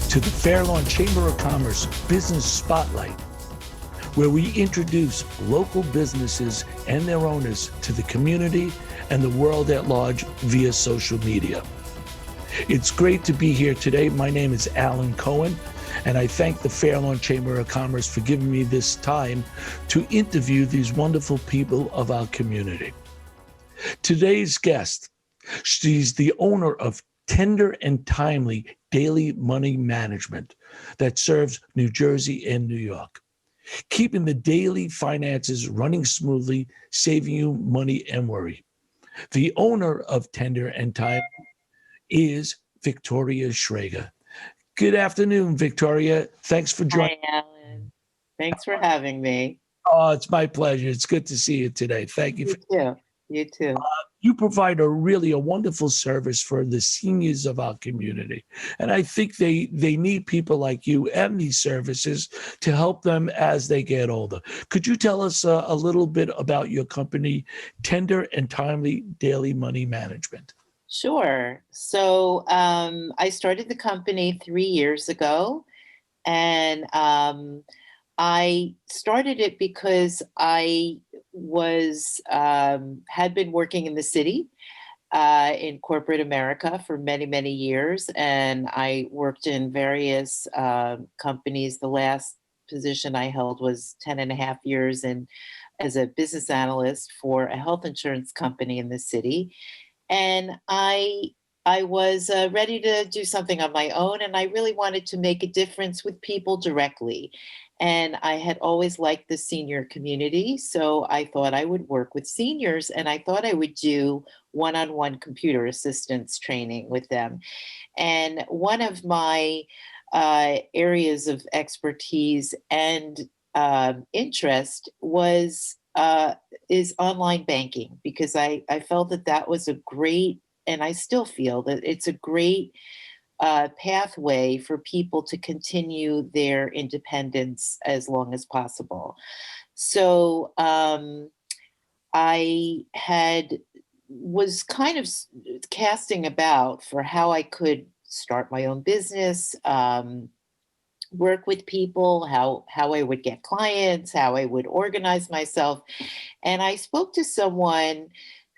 to the Fair Lawn Chamber of Commerce Business Spotlight, where we introduce local businesses and their owners to the community and the world at large via social media. It's great to be here today. My name is Alan Cohen, and I thank the Fair Lawn Chamber of Commerce for giving me this time to interview these wonderful people of our community. Today's guest, she's the owner of Tender and Timely Daily Money Management that serves New Jersey and New York, keeping the daily finances running smoothly, saving you money and worry. The owner of Tender and Timely is Victoria Schrager. Good afternoon, Victoria. Thanks for joining. Hi, Alan. Thanks for having me. Oh, it's my pleasure. It's good to see you today. Thank you. You too. You too. You provide a wonderful service for the seniors of our community. And I think they need people like you and these services to help them as they get older. Could you tell us a little bit about your company, Tender and Timely Daily Money Management? Sure. So I started the company 3 years ago, and I started it because I was had been working in the city in corporate America for many, many years, and I worked in various companies. The last position I held was 10 and a half years as a business analyst for a health insurance company in the city. And I was ready to do something on my own, and I really wanted to make a difference with people directly. And I had always liked the senior community, so I thought I would work with seniors, and I thought I would do one-on-one computer assistance training with them. And one of my areas of expertise and interest is online banking, because I felt that was a great, and I still feel that it's a great pathway for people to continue their independence as long as possible. So I was kind of casting about for how I could start my own business, work with people, how I would get clients, how I would organize myself. And I spoke to someone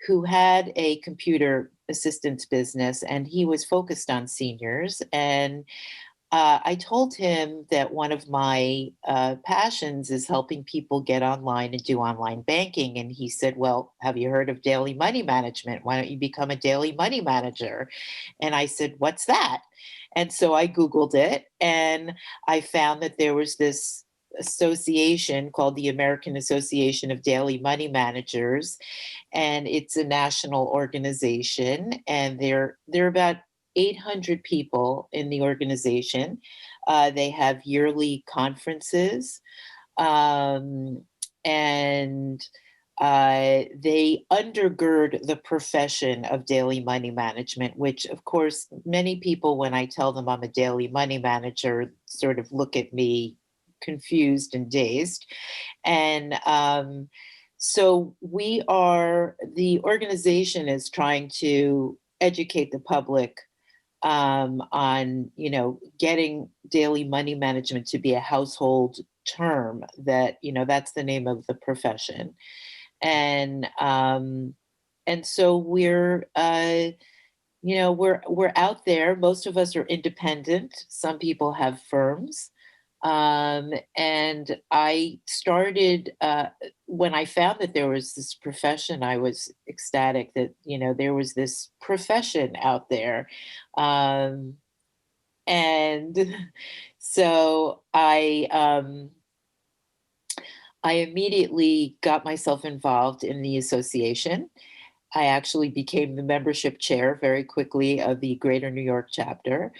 who had a computer assistance business, and he was focused on seniors. And I told him that one of my passions is helping people get online and do online banking. And he said, well, have you heard of daily money management? Why don't you become a daily money manager? And I said, what's that? And so I Googled it, and I found that there was this association called the American Association of Daily Money Managers, and it's a national organization, and they're about 800 people in the organization. They have yearly conferences, and they undergird the profession of daily money management, which, of course, many people, when I tell them I'm a daily money manager, sort of look at me confused and dazed. And so the organization is trying to educate the public on, getting daily money management to be a household term, that, that's the name of the profession. And so we're out there. Most of us are independent. Some people have firms. And I started, when I found that there was this profession, I was ecstatic that, there was this profession out there. And so I immediately got myself involved in the association. I actually became the membership chair very quickly of the Greater New York chapter.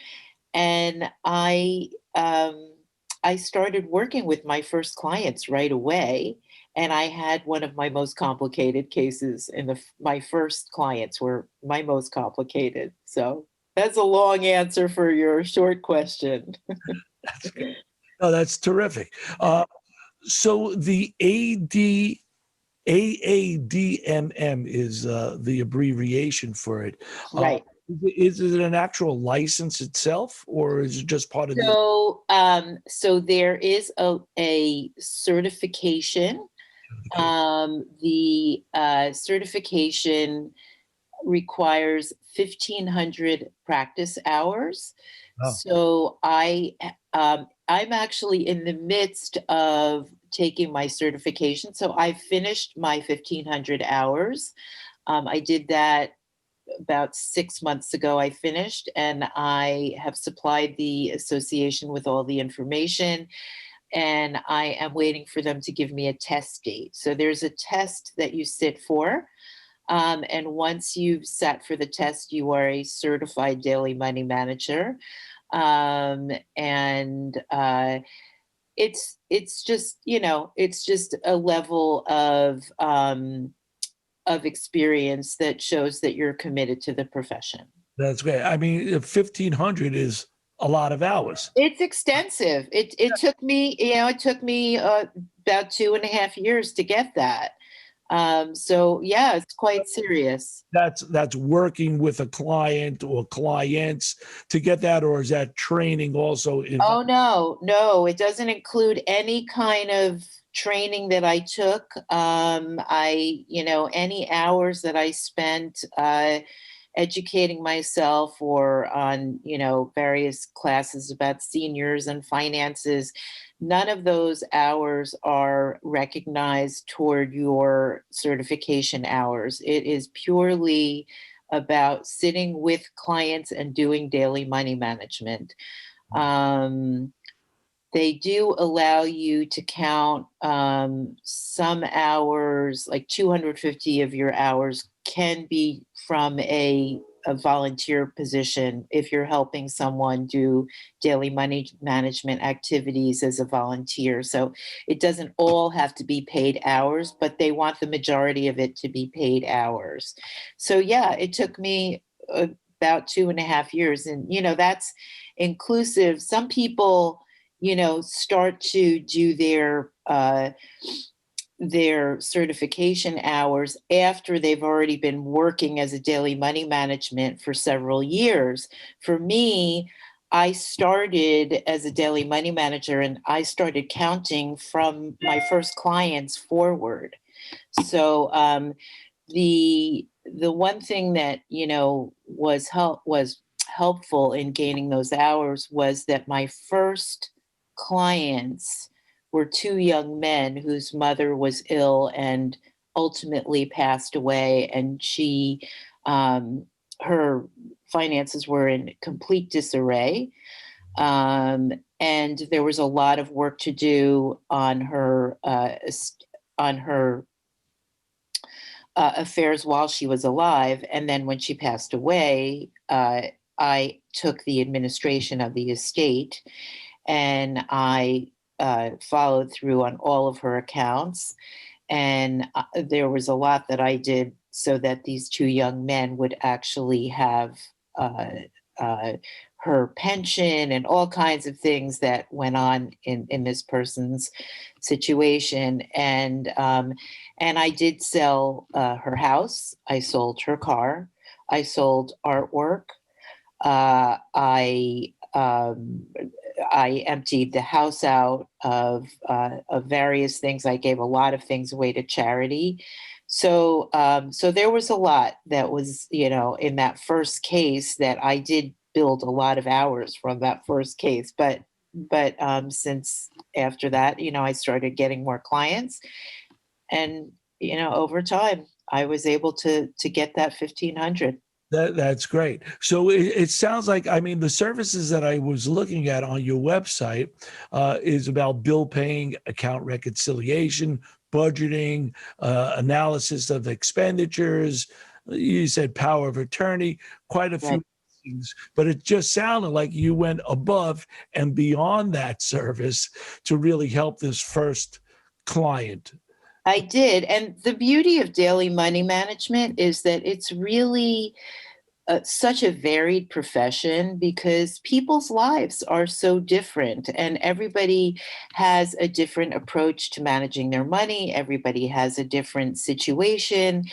And I started working with my first clients right away. And I had one of my most complicated cases, my first clients were my most complicated. So that's a long answer for your short question. Oh, that's terrific. So the AADMM is the abbreviation for it. Right. Is it an actual license itself, or is it just part of the? So there is a certification. Okay. The certification requires 1,500 practice hours. Oh, So I'm actually in the midst of taking my certification. So I finished my 1,500 hours. I did that about 6 months ago. I finished, and I have supplied the association with all the information, and I am waiting for them to give me a test date. So there's a test that you sit for. And once you've sat for the test, you are a certified daily money manager. And it's just, it's just a level of experience that shows that you're committed to the profession. that's great. I mean, 1,500 is a lot of hours. It's extensive. It took me, it took me about 2.5 years to get that. So yeah, it's quite serious. That's working with a client or clients to get that, or is that training also Oh involved? no, no, it doesn't include any kind of training that I took. Any hours that I spent educating myself or on, various classes about seniors and finances, none of those hours are recognized toward your certification hours. It is purely about sitting with clients and doing daily money management. Um, they do allow you to count some hours, like 250 of your hours can be from a volunteer position if you're helping someone do daily money management activities as a volunteer. So it doesn't all have to be paid hours, but they want the majority of it to be paid hours. So yeah, it took me about 2.5 years. And, that's inclusive. Some people, start to do their certification hours after they've already been working as a daily money management for several years. For me, I started as a daily money manager and I started counting from my first clients forward. So the one thing that was helpful in gaining those hours was that my first clients were two young men whose mother was ill and ultimately passed away, and um, her finances were in complete disarray. And there was a lot of work to do on her affairs while she was alive. And then when she passed away, I took the administration of the estate, and I followed through on all of her accounts. And there was a lot that I did so that these two young men would actually have uh, uh, her pension and all kinds of things that went on in this person's situation. And I did sell her house. I sold her car. I sold artwork. Uh, I um, I emptied the house out of various things. I gave a lot of things away to charity. So there was a lot that was, in that first case that I did build a lot of hours from that first case. But since after that, I started getting more clients, and over time, I was able to get that 1,500. That's great. So it sounds like, I mean, the services that I was looking at on your website is about bill paying, account reconciliation, budgeting, analysis of expenditures. You said power of attorney, quite a Right. few things, but it just sounded like you went above and beyond that service to really help this first client. I did. And the beauty of daily money management is that it's really such a varied profession because people's lives are so different and everybody has a different approach to managing their money. Everybody has a different situation.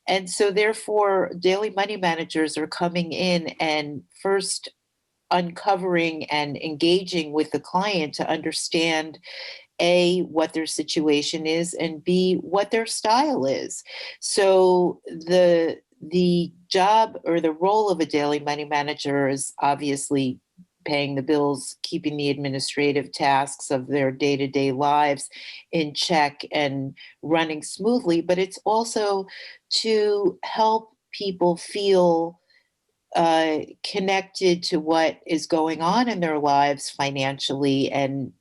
And so, therefore, daily money managers are coming in and first uncovering and engaging with the client to understand a, what their situation is, and B, what their style is. So the job or the role of a daily money manager is obviously paying the bills, keeping the administrative tasks of their day-to-day lives in check and running smoothly, but it's also to help people feel connected to what is going on in their lives financially, and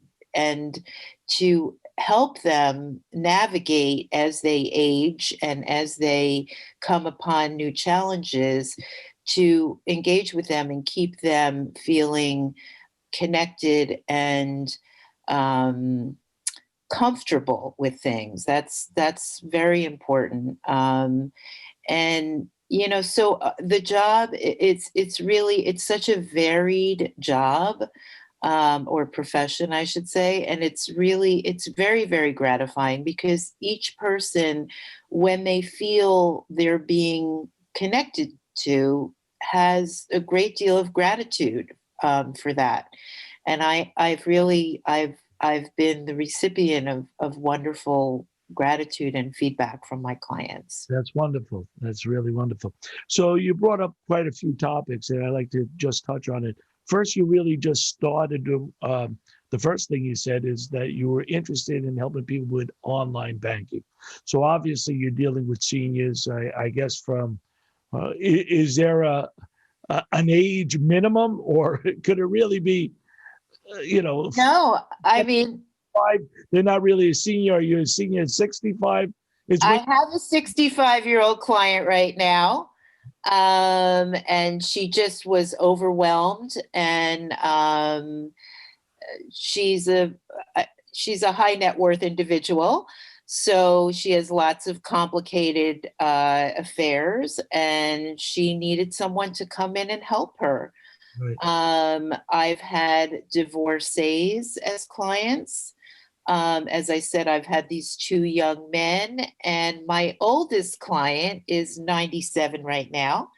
to help them navigate as they age and as they come upon new challenges, to engage with them and keep them feeling connected and um, comfortable with things. That's very important. And so the job, it's really, it's such a varied job, or profession, I should say. And it's very, very gratifying because each person, when they feel they're being connected to, has a great deal of gratitude for that. And I've been the recipient of wonderful gratitude and feedback from my clients. That's wonderful. That's really wonderful. So you brought up quite a few topics, and I'd like to just touch on it. First, you really just started to, the first thing you said is that you were interested in helping people with online banking. So obviously you're dealing with seniors, I guess from, is there an age minimum, or could it really be, No, I mean, five, they're not really a senior. Are you a senior at 65? It's I when have a 65-year-old client right now, and she just was overwhelmed, and she's a she's a high net worth individual, so she has lots of complicated affairs, and she needed someone to come in and help her. right. I've had divorcees as clients. As I said, I've had these two young men, and my oldest client is 97 right now.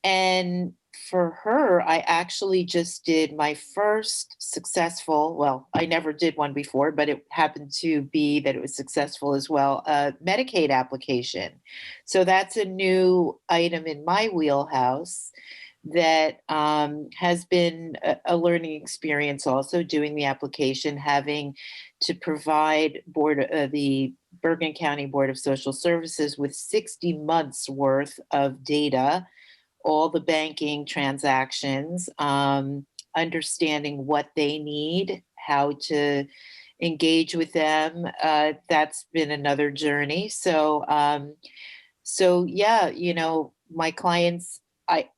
And for her, I actually just did my first successful, well, I never did one before, but it happened to be that it was successful as well, Medicaid application. So that's a new item in my wheelhouse that has been a learning experience also, doing the application, having to provide the Bergen County Board of Social Services with 60 months worth of data, all the banking transactions, understanding what they need, how to engage with them. That's been another journey. So yeah, my clients,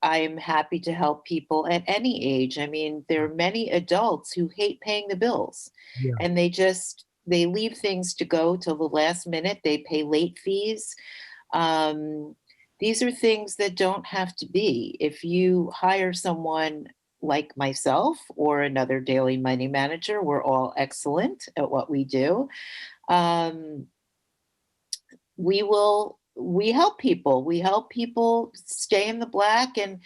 I'm happy to help people at any age. I mean, there are many adults who hate paying the bills, Yeah. and they leave things to go till the last minute. They pay late fees. Um, these are things that don't have to be. If you hire someone like myself or another daily money manager, we're all excellent at what we do. Um, we help people stay in the black, and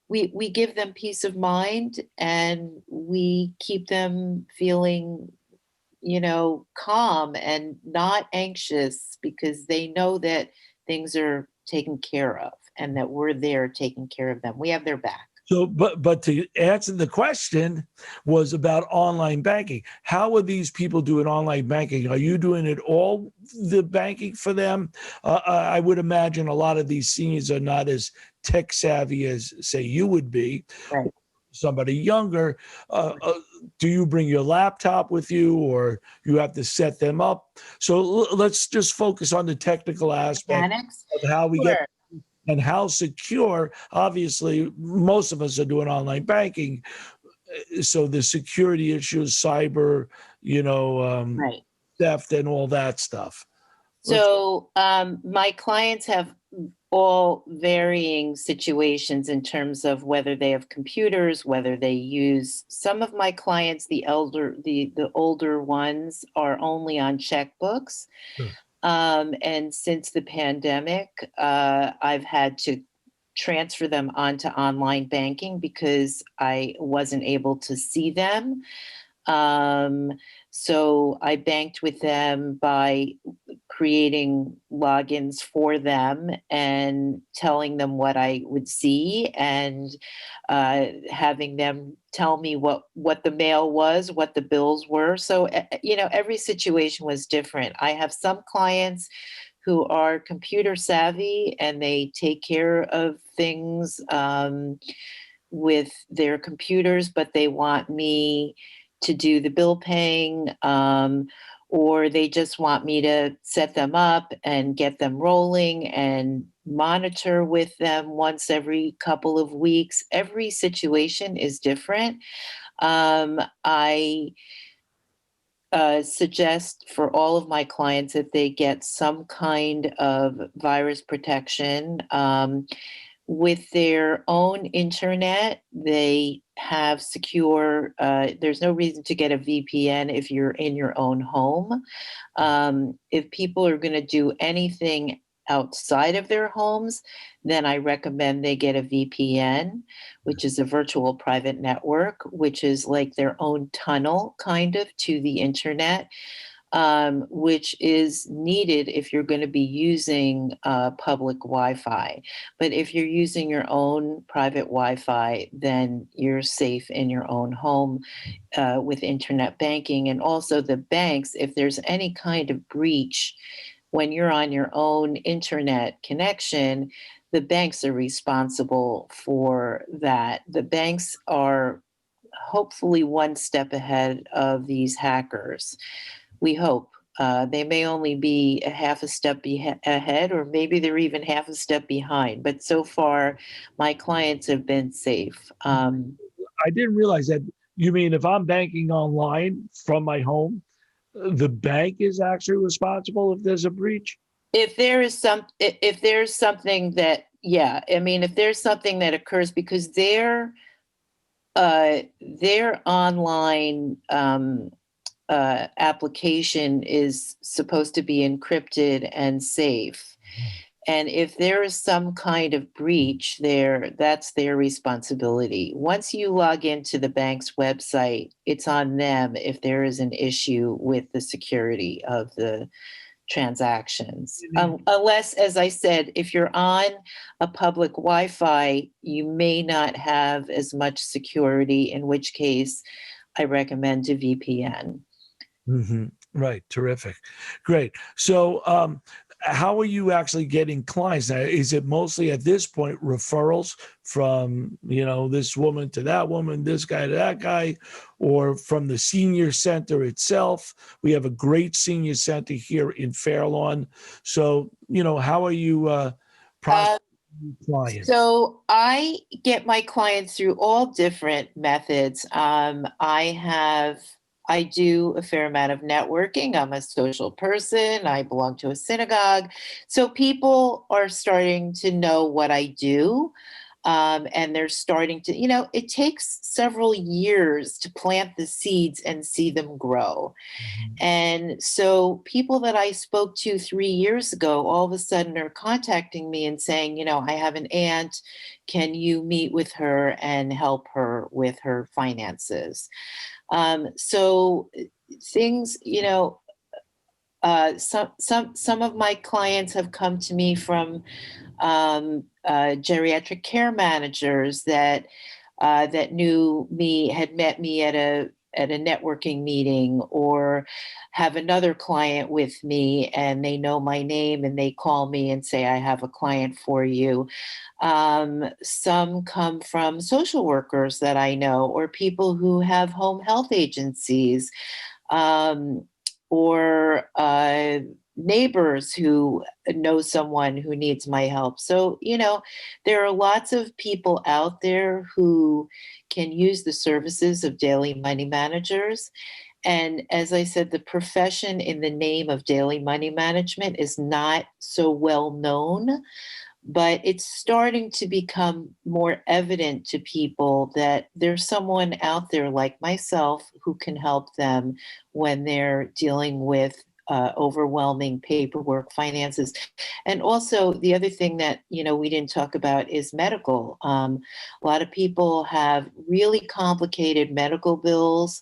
we give them peace of mind, and we keep them feeling calm and not anxious, because they know that things are taken care of and that we're there taking care of them. We have their back. So, but to answer the question was about online banking. How are these people doing online banking? Are you doing it all, the banking for them? I would imagine a lot of these seniors are not as tech savvy as, say, you would be. Right. Somebody younger. Do you bring your laptop with you, or you have to set them up? So let's just focus on the technical aspect Mechanics? of how we get Sure. and how secure. Obviously, most of us are doing online banking, so the security issues, cyber, Right. theft, and all that stuff. Let's So my clients have all varying situations in terms of whether they have computers, whether they use. Some of my clients, the older ones, are only on checkbooks. Sure. And since the pandemic, I've had to transfer them onto online banking because I wasn't able to see them. Um, so I banked with them by creating logins for them and telling them what I would see, and having them tell me what the mail was, what the bills were. So every situation was different. I have some clients who are computer savvy and they take care of things with their computers, but they want me to do the bill paying, or they just want me to set them up and get them rolling and monitor with them once every couple of weeks. Every situation is different. I suggest for all of my clients that they get some kind of virus protection. With their own internet, they have secure, there's no reason to get a VPN if you're in your own home. If people are going to do anything outside of their homes, then I recommend they get a VPN, which is a virtual private network, which is like their own tunnel kind of to the internet, which is needed if you're going to be using public Wi-Fi. But if you're using your own private Wi-Fi, then you're safe in your own home with internet banking. And also the banks, if there's any kind of breach when you're on your own internet connection, the banks are responsible for that. The banks are hopefully one step ahead of these hackers. We hope. They may only be a half a step ahead, or maybe they're even half a step behind. But so far, my clients have been safe. I didn't realize that. You mean if I'm banking online from my home, the bank is actually responsible if there's a breach? If there's something that, yeah, I mean, if there's something that occurs, because their online application is supposed to be encrypted and safe. And if there is some kind of breach there, that's their responsibility. Once you log into the bank's website, it's on them if there is an issue with the security of the transactions. Unless, as I said, if you're on a public Wi-Fi, you may not have as much security, in which case I recommend a VPN. Right. Terrific. Great. So, how are you actually getting clients now? Is it mostly at this point referrals from, this woman to that woman, this guy to that guy, or from the senior center itself? We have a great senior center here in Fairlawn. So, how are you prospecting clients? So I get my clients through all different methods. I do a fair amount of networking. I'm a social person. I belong to a synagogue. So people are starting to know what I do. And they're starting to, it takes several years to plant the seeds and see them grow. And so people that I spoke to 3 years ago, all of a sudden are contacting me and saying, I have an aunt. Can you meet with her and help her with her finances? So things, some of my clients have come to me from geriatric care managers that knew me, had met me at a networking meeting, or have another client with me and they know my name and they call me and say, I have a client for you. Some come from social workers that I know, or people who have home health agencies, or neighbors who know someone who needs my help. So, there are lots of people out there who can use the services of daily money managers. And as I said, the profession in the name of daily money management is not so well known, but it's starting to become more evident to people that there's someone out there like myself who can help them when they're dealing with overwhelming paperwork, finances. And also the other thing that, we didn't talk about is medical. A lot of people have really complicated medical bills,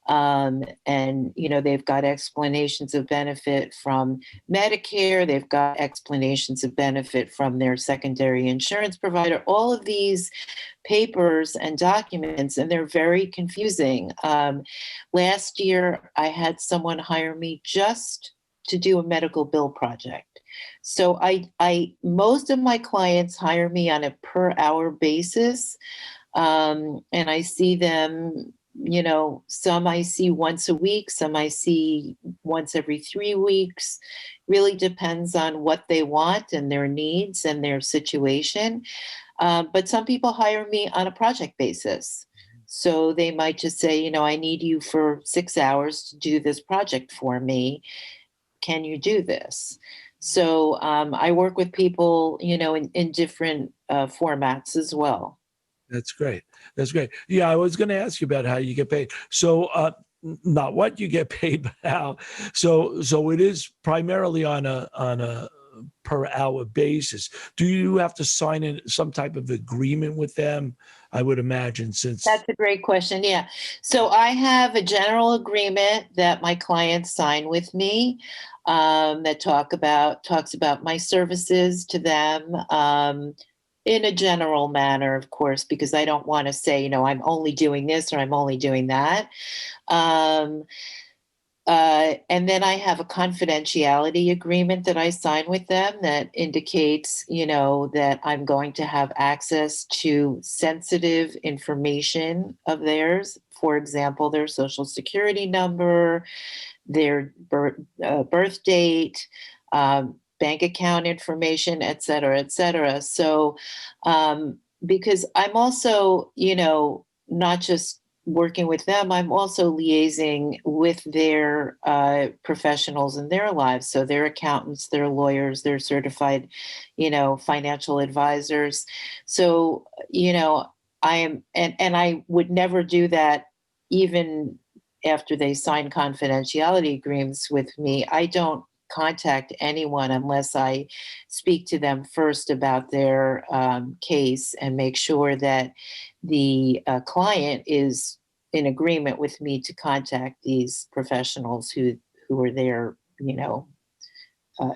and they've got explanations of benefit from Medicare, they've got explanations of benefit from their secondary insurance provider, all of these papers and documents, and they're very confusing. Last year I had someone hire me just to do a medical bill project. So I most of my clients hire me on a per hour basis, and I see them, some I see once a week, some I see once every 3 weeks. Really depends on what they want and their needs and their situation. But some people hire me on a project basis. So they might just say, I need you for 6 hours to do this project for me. Can you do this? So I work with people, in different formats as well. That's great. That's great. Yeah, I was going to ask you about how you get paid. So, not what you get paid, but how. So it is primarily on a per hour basis. Do you have to sign in some type of agreement with them? I would imagine, since That's a great question. Yeah. So I have a general agreement that my clients sign with me, that talks about my services to them, in a general manner, of course, because I don't want to say, I'm only doing this or I'm only doing that. Um, and then I have a confidentiality agreement that I sign with them that indicates, that I'm going to have access to sensitive information of theirs. For example, their social security number, their birth date, bank account information, et cetera, et cetera. So, because I'm also, not just working with them, I'm also liaising with their professionals in their lives. So their accountants, their lawyers, their certified, financial advisors. So, I am, and I would never do that even after they sign confidentiality agreements with me. I don't contact anyone unless I speak to them first about their case and make sure that the client is in agreement with me to contact these professionals who are their,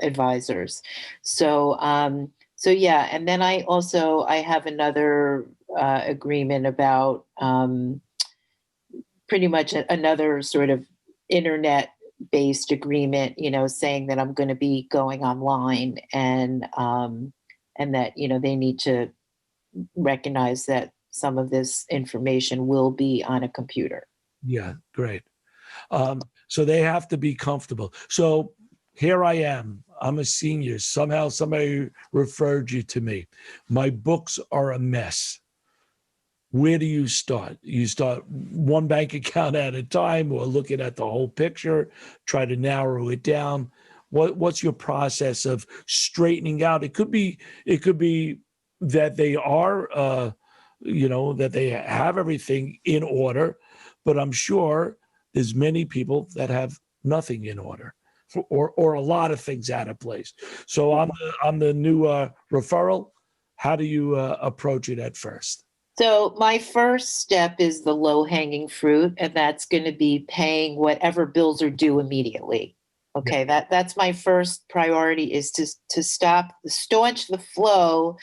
advisors. So yeah, and then I have another agreement about, pretty much another sort of internet based agreement, saying that I'm going to be going online, and that, they need to recognize that some of this information will be on a computer. yeah, great. So they have to be comfortable. So here I am. I'm a senior. Somehow somebody referred you to me. My books are a mess. Where do you start? You start one bank account at a time, or looking at the whole picture, try to narrow it down. What's your process of straightening out? It could be that they are, that they have everything in order, but I'm sure there's many people that have nothing in order, or a lot of things out of place. So I'm the new referral. How do you approach it at first? So my first step is the low hanging fruit, and that's going to be paying whatever bills are due immediately. Yeah. Okay, that's my first priority, is to staunch the flow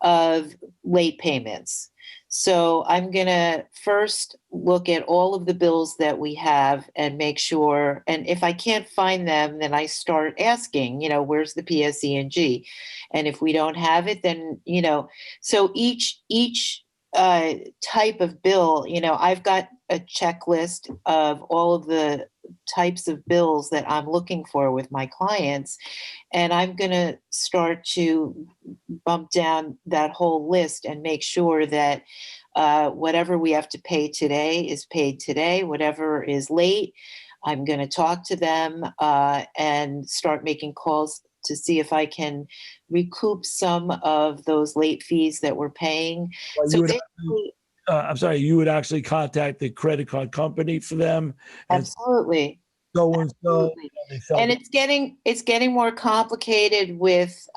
of late payments. So I'm going to first look at all of the bills that we have and make sure, and if I can't find them, then I start asking, where's the PSE&G? And if we don't have it, then, so each type of bill, I've got a checklist of all of the types of bills that I'm looking for with my clients. And I'm going to start to bump down that whole list and make sure that Whatever we have to pay today is paid today. Whatever is late, I'm going to talk to them and start making calls to see if I can recoup some of those late fees that we're paying. Well, So you would basically, I'm sorry, you would actually contact the credit card company for them and absolutely. so and so. Absolutely. They sell And the- it's getting more complicated with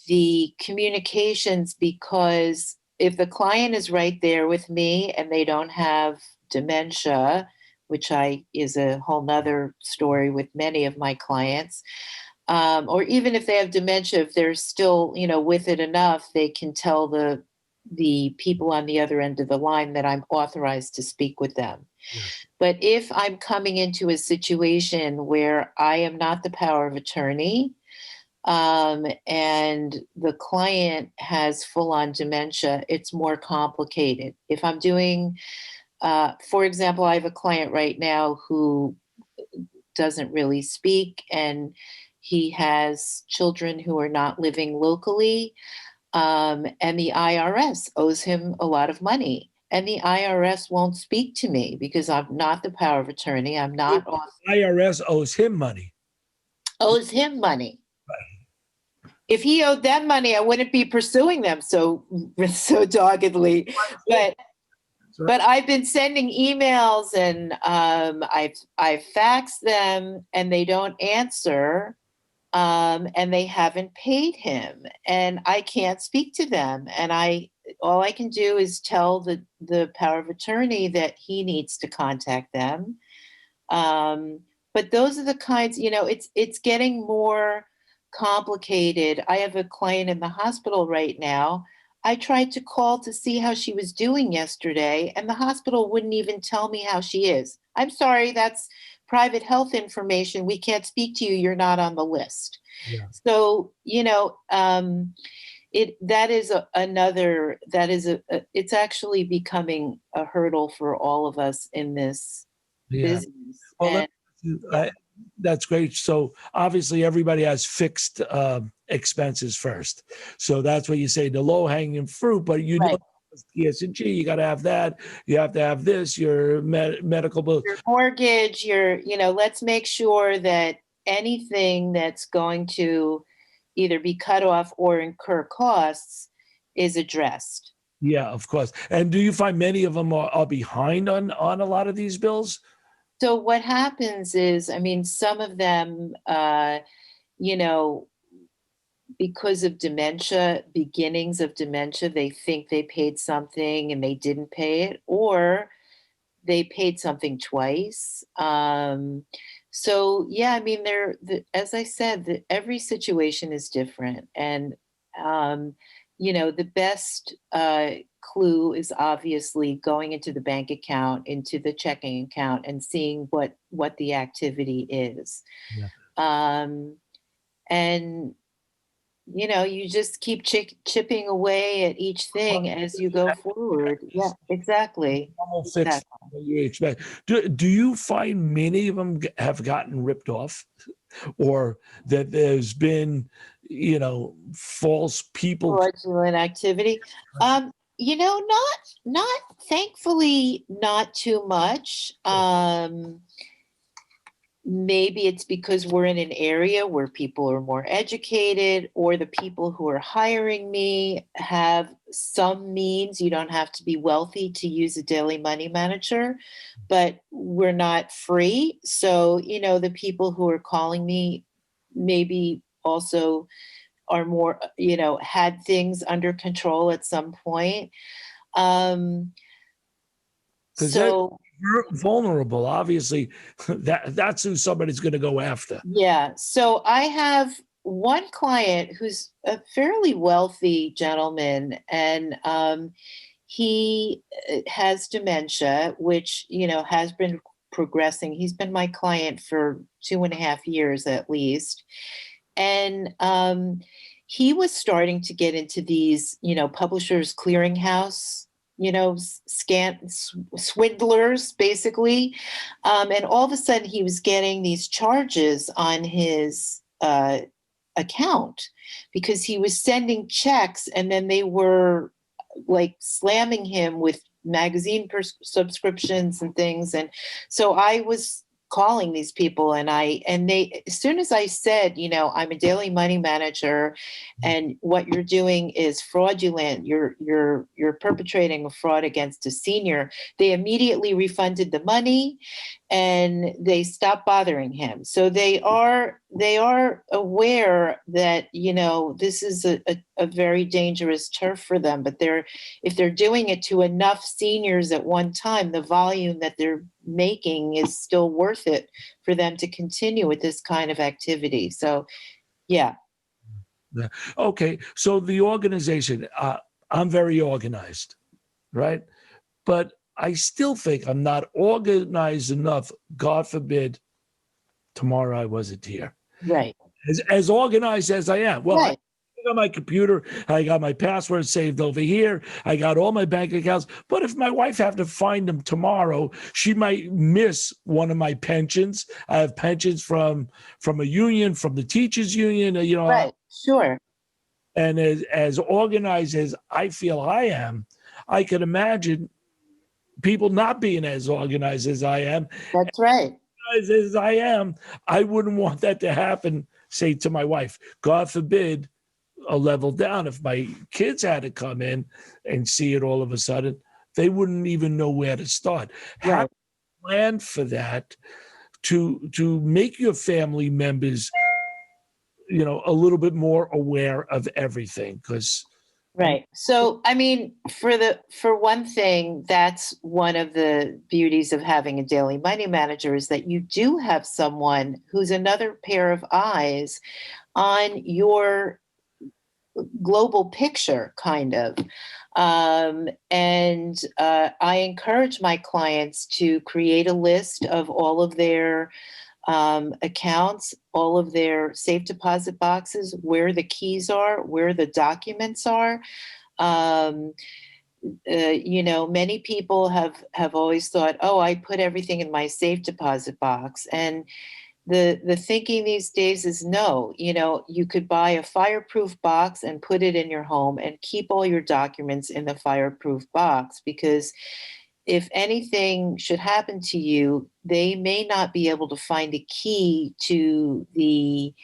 the communications, because if the client is right there with me and they don't have dementia, which I is a whole nother story with many of my clients, or even if they have dementia, if they're still, with it enough, they can tell the people on the other end of the line that I'm authorized to speak with them. Yes. But if I'm coming into a situation where I am not the power of attorney, and the client has full on dementia, it's more complicated. If I'm doing, for example, I have a client right now who doesn't really speak, and he has children who are not living locally, and the IRS owes him a lot of money. And the IRS won't speak to me because I'm not the power of attorney. I'm not IRS owes him money. owes him money. If he owed them money, I wouldn't be pursuing them so doggedly. But Right. but I've been sending emails, and I've faxed them, and they don't answer, and they haven't paid him, and I can't speak to them, and all I can do is tell the power of attorney that he needs to contact them. But those are the kinds, it's getting more complicated. I have a client in the hospital right now. I tried to call to see how she was doing yesterday, and the hospital wouldn't even tell me how she is. I'm sorry, that's private health information. We can't speak to you. You're not on the list. Yeah. So, that is it's actually becoming a hurdle for all of us in this Yeah. business. Well, And that's great. So obviously everybody has fixed expenses first. So that's what you say, the low hanging fruit, but right, ESG, you got to have that. You have to have this, your medical bill. your mortgage, let's make sure that anything that's going to either be cut off or incur costs is addressed. Yeah, of course. And do you find many of them are behind on a lot of these bills? So what happens is, I mean, some of them, you know, because of dementia, beginnings of dementia, they think they paid something and they didn't pay it, or they paid something twice. So yeah, I mean, as I said, every situation is different, and um, the best clue is obviously going into the bank account, into the checking account, and seeing what the activity is. Yeah. Um, and you just keep chipping away at each thing as you go forward. Yeah, exactly. Normal fix Exactly. what you expect. Do you find many of them have gotten ripped off, or that there's been, false people? Fraudulent activity. Not thankfully, not too much. Maybe it's because we're in an area where people are more educated, or the people who are hiring me have some means. You don't have to be wealthy to use a daily money manager, but we're not free. So, the people who are calling me maybe also are more, had things under control at some point. Um, Because they're so vulnerable. Obviously, that's who somebody's going to go after. Yeah. So I have one client who's a fairly wealthy gentleman, and he has dementia, which, has been progressing. He's been my client for 2.5 years at least. And he was starting to get into these, publishers clearinghouse, swindlers, basically. And all of a sudden, he was getting these charges on his account because he was sending checks, and then they were like slamming him with magazine subscriptions and things. And so I was calling these people, and they, as soon as I said, I'm a daily money manager and what you're doing is fraudulent, you're perpetrating a fraud against a senior, they immediately refunded the money and they stopped bothering him. So they are aware that, this is a very dangerous turf for them, but if they're doing it to enough seniors at one time, the volume that they're making is still worth it for them to continue with this kind of activity. So, yeah. Yeah. Okay, so the organization, I'm very organized, right? But I still think I'm not organized enough. God forbid, tomorrow I wasn't here. Right. As organized as I am. Well, Right. I got my computer, I got my password saved over here, I got all my bank accounts. But if my wife had to find them tomorrow, she might miss one of my pensions. I have pensions from a union, from the teachers union, Right. Sure. and as organized as I feel I am, I could imagine people not being as organized as I am. That's right. As I am, I wouldn't want that to happen, say, to my wife. God forbid, a level down. If my kids had to come in and see it all of a sudden, they wouldn't even know where to start. Right. Have a plan for that to make your family members, a little bit more aware of everything. Because Right. So, I mean, for one thing, that's one of the beauties of having a daily money manager is that you do have someone who's another pair of eyes on your global picture, kind of. And I encourage my clients to create a list of all of their accounts, all of their safe deposit boxes, where the keys are, where the documents are. Um, Many people have always thought, oh, I put everything in my safe deposit box, and the thinking these days is no. You could buy a fireproof box and put it in your home and keep all your documents in the fireproof box, because if anything should happen to you, they may not be able to find a key to the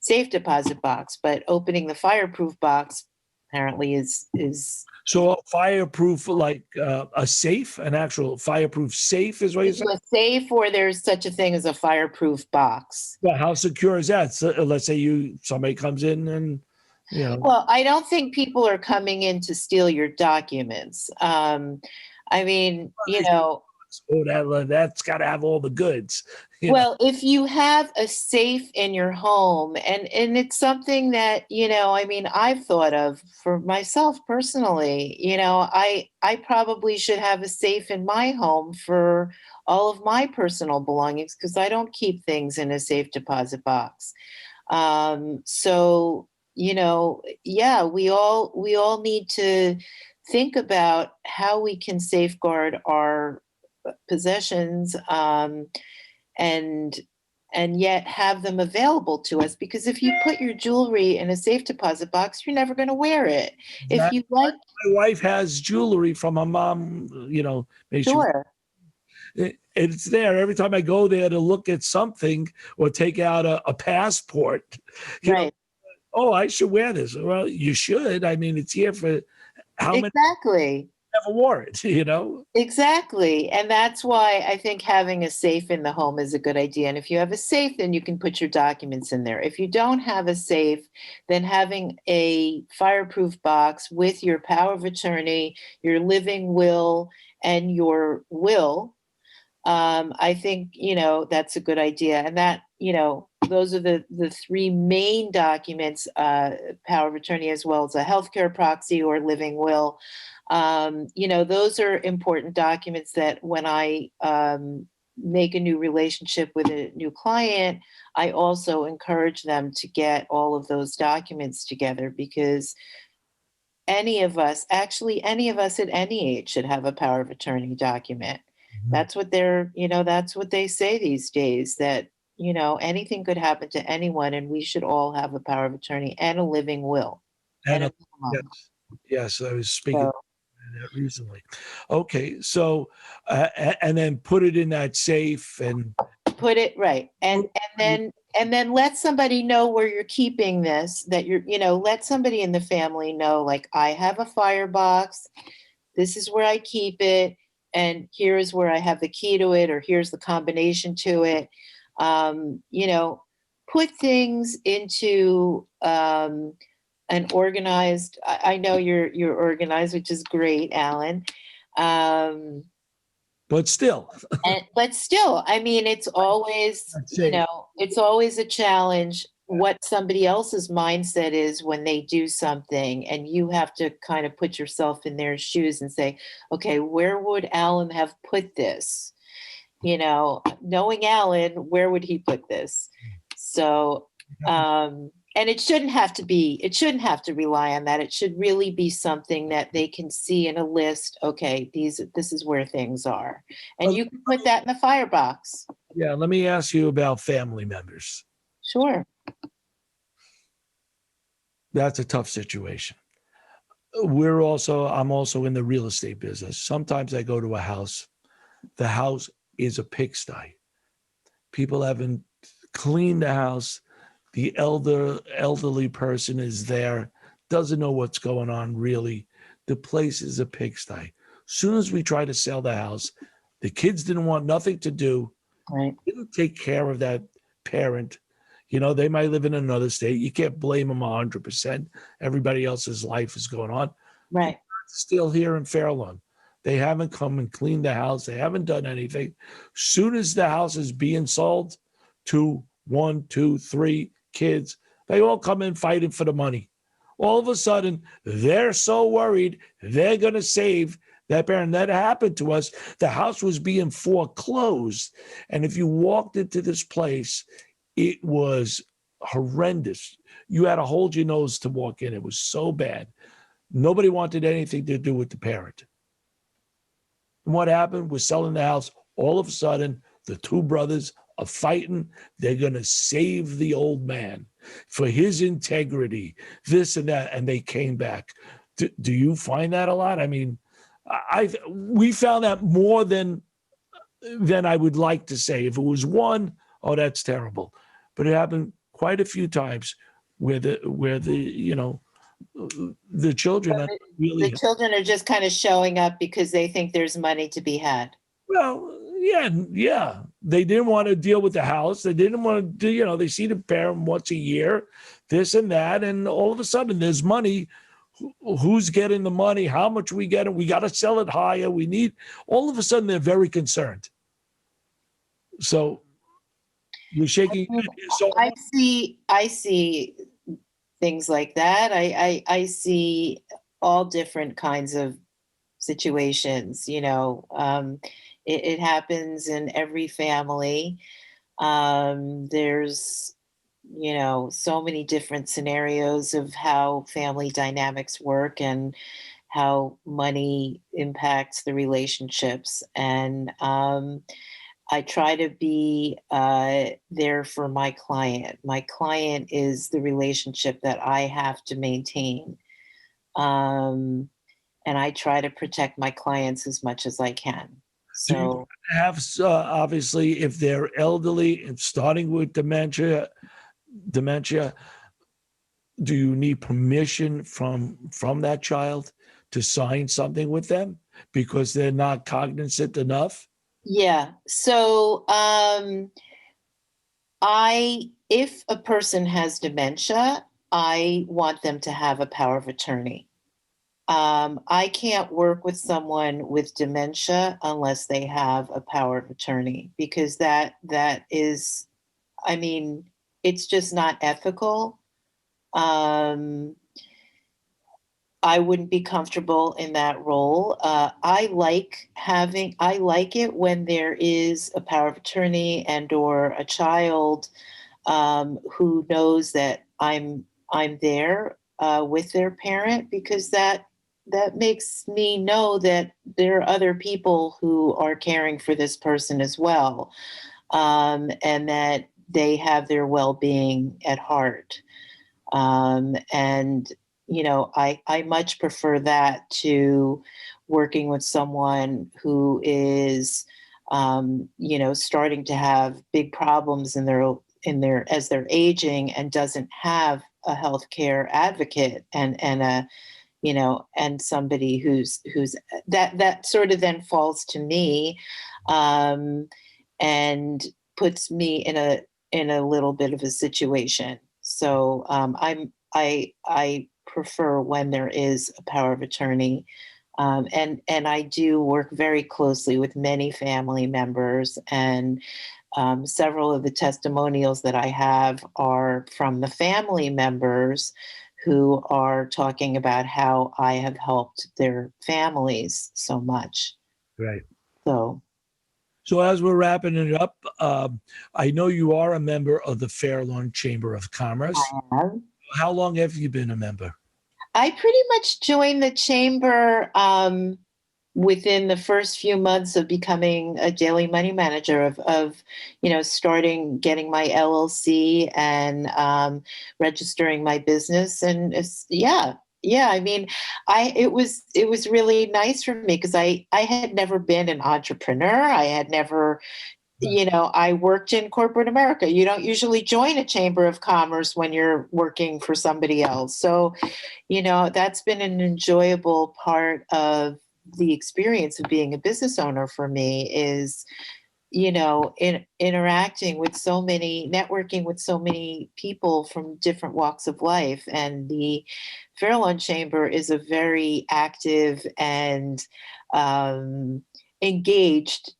safe deposit box, but opening the fireproof box apparently is so fireproof, like a safe, an actual fireproof safe, is what you said. a safe, or there's such a thing as a fireproof box. Well, how secure is that? So, let's say somebody comes in and Well, I don't think people are coming in to steal your documents. I mean, oh, that's got to have all the goods. well, if you have a safe in your home, and it's something that, I mean, I've thought of for myself personally. I probably should have a safe in my home for all of my personal belongings, because I don't keep things in a safe deposit box. So, yeah, we all need to think about how we can safeguard our possessions, and yet have them available to us, because if you put your jewelry in a safe deposit box, you're never going to wear it. If you like, my wife has jewelry from her mom, sure. It's there every time I go there to look at something or take out a passport. Right. Oh, I should wear this. Well, you should. I mean, it's here for how many Exactly. never wore it, Exactly. And that's why I think having a safe in the home is a good idea. And if you have a safe, then you can put your documents in there. If you don't have a safe, then having a fireproof box with your power of attorney, your living will, and your will, I think, that's a good idea. And that, those are the three main documents, power of attorney, as well as a healthcare proxy or living will. Those are important documents that when I make a new relationship with a new client, I also encourage them to get all of those documents together, because any of us at any age should have a power of attorney document. That's what that's what they say these days, that, anything could happen to anyone, and we should all have a power of attorney and a living will and And a minimum. yes, yes, I was speaking So, that recently. Okay, so and then put it in that safe and Put it right. And then let somebody know where you're keeping this, that let somebody in the family know, like, I have a firebox, this is where I keep it, and here is where I have the key to it, or here's the combination to it. You know, put things into an organized. I know you're organized, which is great, Alan. Um, but still, but still, I mean, it's always, I'd say, it's always a challenge what somebody else's mindset is when they do something, and you have to kind of put yourself in their shoes and say, okay, where would Alan have put this? Knowing Alan, where would he put this? So, and it shouldn't have to rely on that. It should really be something that they can see in a list. Okay, this is where things are. And you can put that in the firebox. yeah, let me ask you about family members. Sure. That's a tough situation. I'm also in the real estate business. Sometimes I go to a house, the house is a pigsty. People haven't cleaned the house. The elderly person is there, doesn't know what's going on really. The place is a pigsty. Soon as we try to sell the house, the kids didn't want nothing to do, Right. didn't take care of that parent. They might live in another state. You can't blame them 100%. Everybody else's life is going on. Right. Still here in Fairlawn. They haven't come and cleaned the house. They haven't done anything. Soon as the house is being sold to 1, 2, 3 kids, they all come in fighting for the money. All of a sudden, they're so worried they're going to save that parent. That happened to us. The house was being foreclosed. And if you walked into this place, it was horrendous. You had to hold your nose to walk in. It was so bad. Nobody wanted anything to do with the parent. And what happened? We're selling the house. All of a sudden, the two brothers are fighting. They're going to save the old man for his integrity, this and that. And they came back. Do you find that a lot? I mean, we found that more than I would like to say. If it was one, oh, that's terrible. But it happened quite a few times where the children are really. The children are just kind of showing up because they think there's money to be had. Well, yeah. They didn't want to deal with the house. They didn't want to do, they see the parent once a year, this and that. And all of a sudden there's money. Who's getting the money? How much we get? We got to sell it higher. All of a sudden they're very concerned. So you're shaking. So I see things like that. I see all different kinds of situations. It happens in every family. There's so many different scenarios of how family dynamics work and how money impacts the relationships. And I try to be there for my client. My client is the relationship that I have to maintain. And I try to protect my clients as much as I can. do you have, obviously, if they're elderly and starting with dementia, do you need permission from that child to sign something with them because they're not cognizant enough? Yeah. So if a person has dementia, I want them to have a power of attorney. I can't work with someone with dementia unless they have a power of attorney, because that is, I mean, it's just not ethical. I wouldn't be comfortable in that role. I like it when there is a power of attorney and or a child who knows that I'm there with their parent, because that makes me know that there are other people who are caring for this person as well, and that they have their well-being at heart. And I much prefer that to working with someone who is, starting to have big problems in their as they're aging and doesn't have a healthcare advocate and somebody who's that sort of then falls to me, um, and puts me in a little bit of a situation. So I prefer when there is a power of attorney, and I do work very closely with many family members, and several of the testimonials that I have are from the family members who are talking about how I have helped their families so much. Right. So So as we're wrapping it up, I know you are a member of the Fair Lawn Chamber of Commerce. um, How long have you been a member? I pretty much joined the chamber within the first few months of becoming a daily money manager of starting getting my LLC and registering my business. And yeah, I mean, it was really nice for me because I had never been an entrepreneur. I had never, I worked in corporate America. You don't usually join a chamber of commerce when you're working for somebody else. So, that's been an enjoyable part of the experience of being a business owner for me is, interacting with so many, networking with so many people from different walks of life. And the Fairlawn Chamber is a very active and um, engaged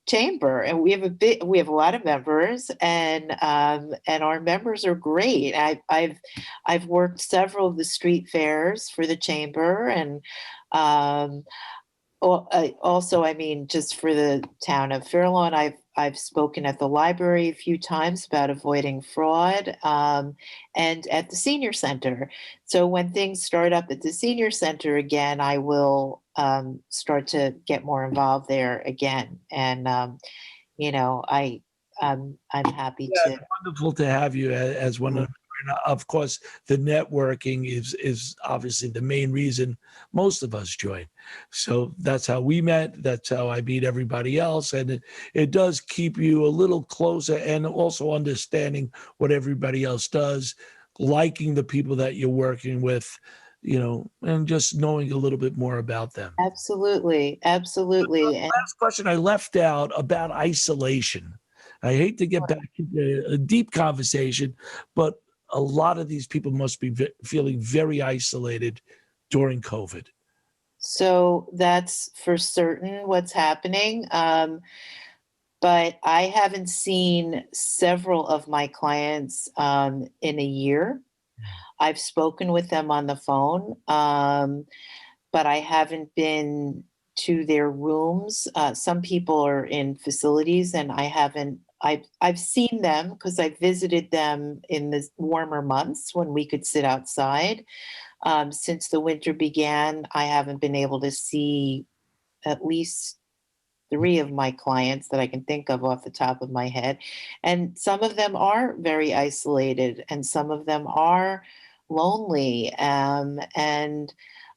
chamber, and we have a lot of members, and our members are great. I've worked several of the street fairs for the chamber, and um, also, I mean, just for the town of Fairlawn, I've spoken at the library a few times about avoiding fraud, and at the senior center. So when things start up at the senior center again, I will start to get more involved there again. And I'm happy Yeah, to. it's wonderful to have you as one of. And of course, the networking is obviously the main reason most of us join. So that's how we met. That's how I meet everybody else, and it does keep you a little closer, and also understanding what everybody else does, liking the people that you're working with, and just knowing a little bit more about them. Absolutely, absolutely. And Last question I left out about isolation. I hate to get back into a deep conversation, but a lot of these people must be feeling very isolated during COVID. so that's for certain what's happening. But I haven't seen several of my clients in a year. I've spoken with them on the phone, but I haven't been to their rooms. Some people are in facilities, and I haven't. I've seen them because I visited them in the warmer months when we could sit outside. Since the winter began, I haven't been able to see at least three of my clients that I can think of off the top of my head. And some of them are very isolated, and some of them are lonely. And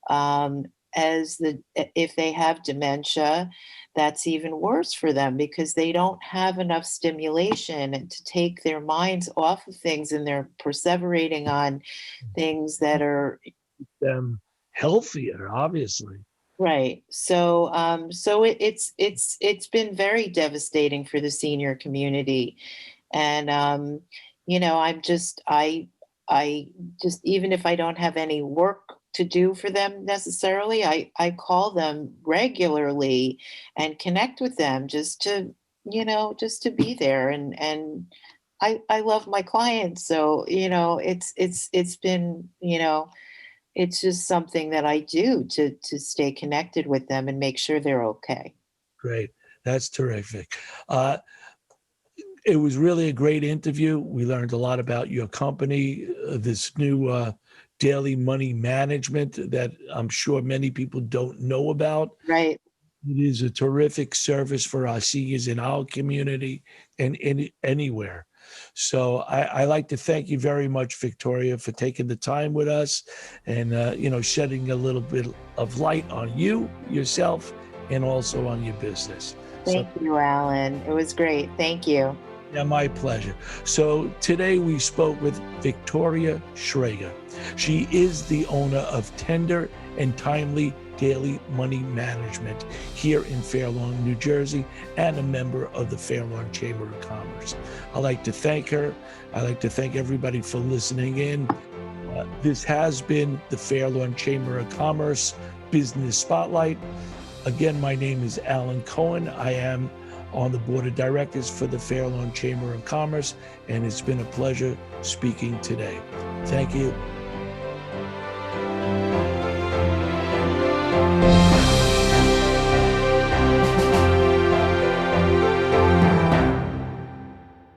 um, if they have dementia, that's even worse for them because they don't have enough stimulation to take their minds off of things, and they're perseverating on things that are. Them healthier, obviously. Right. So it's been very devastating for the senior community, and I just, even if I don't have any work to do for them necessarily, I call them regularly and connect with them just to be there, and I love my clients, so it's been, it's just something that I do to stay connected with them and make sure they're okay. Great. That's terrific. Uh, it was really a great interview. We learned a lot about your company, this new daily money management that I'm sure many people don't know about. Right. It is a terrific service for our seniors in our community and anywhere. So I like to thank you very much, Victoria, for taking the time with us and, shedding a little bit of light on you, yourself, and also on your business. So, Thank you, Alan. It was great. Thank you. yeah, my pleasure. So today we spoke with Victoria Schrager. She is the owner of Tender and Timely Daily Money Management here in Fair Lawn, New Jersey, and a member of the Fair Lawn Chamber of Commerce. I'd like to thank her. I'd like to thank everybody for listening in. This has been the Fair Lawn Chamber of Commerce Business Spotlight. Again, my name is Alan Cohen. I am on the board of directors for the Fair Lawn Chamber of Commerce, and it's been a pleasure speaking today. Thank you.